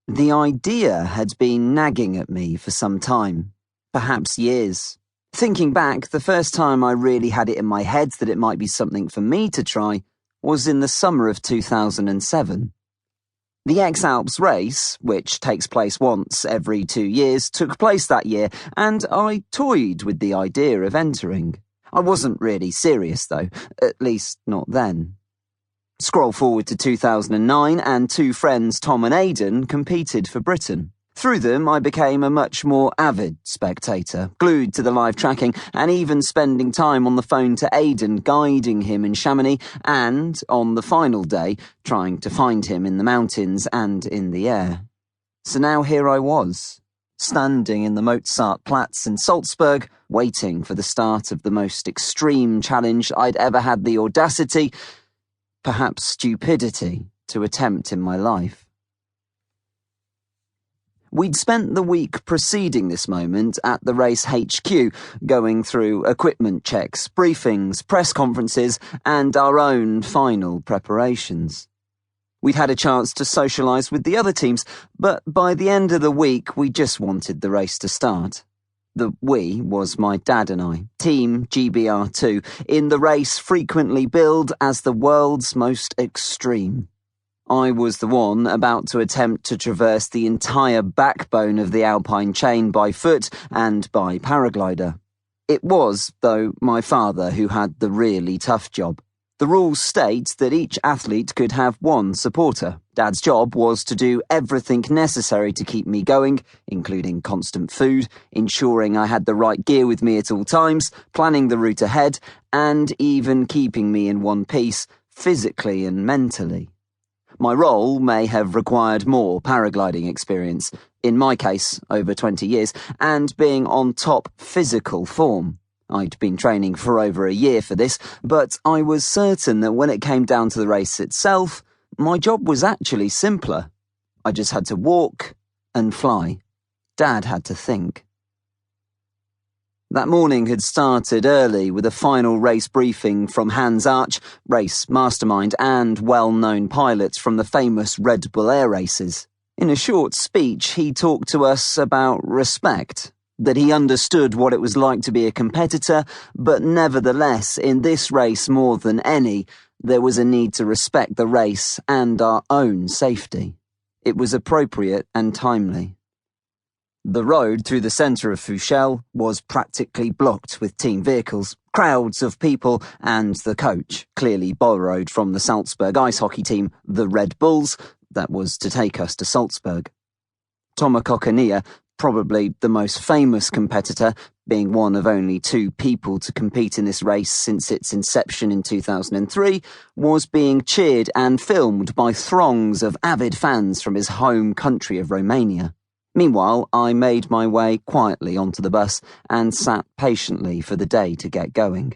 The idea had been nagging at me for some time, perhaps years. Thinking back, the first time I really had it in my head that it might be something for me to try was in the summer of 2007. The Alps race, which takes place once every 2 years, took place that year, and I toyed with the idea of entering. I wasn't really serious, though, at least not then. Scroll forward to 2009, and two friends, Tom and Aidan, competed for Britain. Through them, I became a much more avid spectator, glued to the live tracking, and even spending time on the phone to Aidan, guiding him in Chamonix, and, on the final day, trying to find him in the mountains and in the air. So now here I was, standing in the Mozartplatz in Salzburg, waiting for the start of the most extreme challenge I'd ever had the audacity, perhaps stupidity, to attempt in my life. We'd spent the week preceding this moment at the race HQ, going through equipment checks, briefings, press conferences, and our own final preparations. We'd had a chance to socialise with the other teams, but by the end of the week we just wanted the race to start. The we was my dad and I, Team GBR2, in the race frequently billed as the world's most extreme. I was the one about to attempt to traverse the entire backbone of the Alpine chain by foot and by paraglider. It was, though, my father who had the really tough job. The rules state that each athlete could have one supporter. Dad's job was to do everything necessary to keep me going, including constant food, ensuring I had the right gear with me at all times, planning the route ahead, and even keeping me in one piece, physically and mentally. My role may have required more paragliding experience, in my case, over 20 years, and being on top physical form. I'd been training for over a year for this, but I was certain that when it came down to the race itself, my job was actually simpler. I just had to walk and fly. Dad had to think. That morning had started early with a final race briefing from Hans Arch, race mastermind and well-known pilot from the famous Red Bull Air races. In a short speech, he talked to us about respect, that he understood what it was like to be a competitor, but nevertheless, in this race more than any, there was a need to respect the race and our own safety. It was appropriate and timely. The road through the centre of Fouchel was practically blocked with team vehicles, crowds of people, and the coach, clearly borrowed from the Salzburg ice hockey team, the Red Bulls, that was to take us to Salzburg. Toma Kokania, probably the most famous competitor, being one of only 2 people to compete in this race since its inception in 2003, was being cheered and filmed by throngs of avid fans from his home country of Romania. Meanwhile, I made my way quietly onto the bus and sat patiently for the day to get going.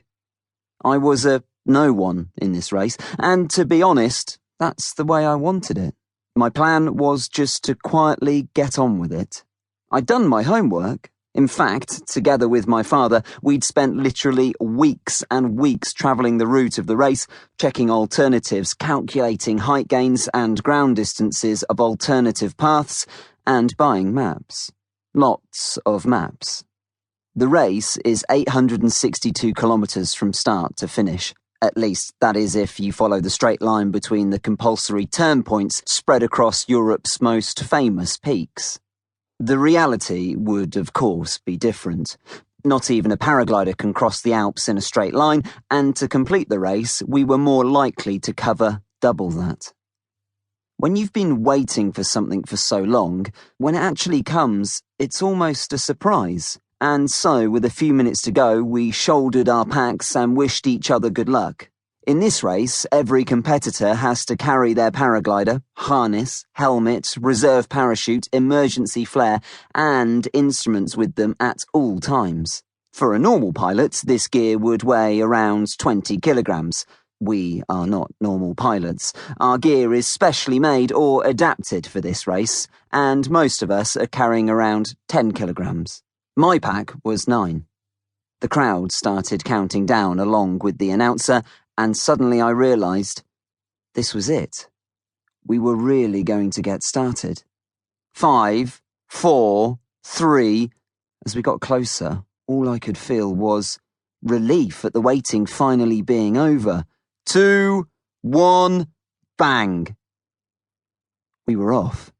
I was a no one in this race, and to be honest, that's the way I wanted it. My plan was just to quietly get on with it. I'd done my homework. In fact, together with my father, we'd spent literally weeks and weeks travelling the route of the race, checking alternatives, calculating height gains and ground distances of alternative paths, and buying maps. Lots of maps. The race is 862 kilometres from start to finish. At least, that is if you follow the straight line between the compulsory turn points spread across Europe's most famous peaks. The reality would, of course, be different. Not even a paraglider can cross the Alps in a straight line, and to complete the race, we were more likely to cover double that. When you've been waiting for something for so long, when it actually comes, it's almost a surprise. And so, with a few minutes to go, we shouldered our packs and wished each other good luck. In this race, every competitor has to carry their paraglider, harness, helmet, reserve parachute, emergency flare, and instruments with them at all times. For a normal pilot, this gear would weigh around 20 kilograms. We are not normal pilots. Our gear is specially made or adapted for this race, and most of us are carrying around 10 kilograms. My pack was 9. The crowd started counting down along with the announcer, and suddenly I realised this was it. We were really going to get started. 5, 4, 3. As we got closer, all I could feel was relief at the waiting finally being over. 2, 1, bang. We were off.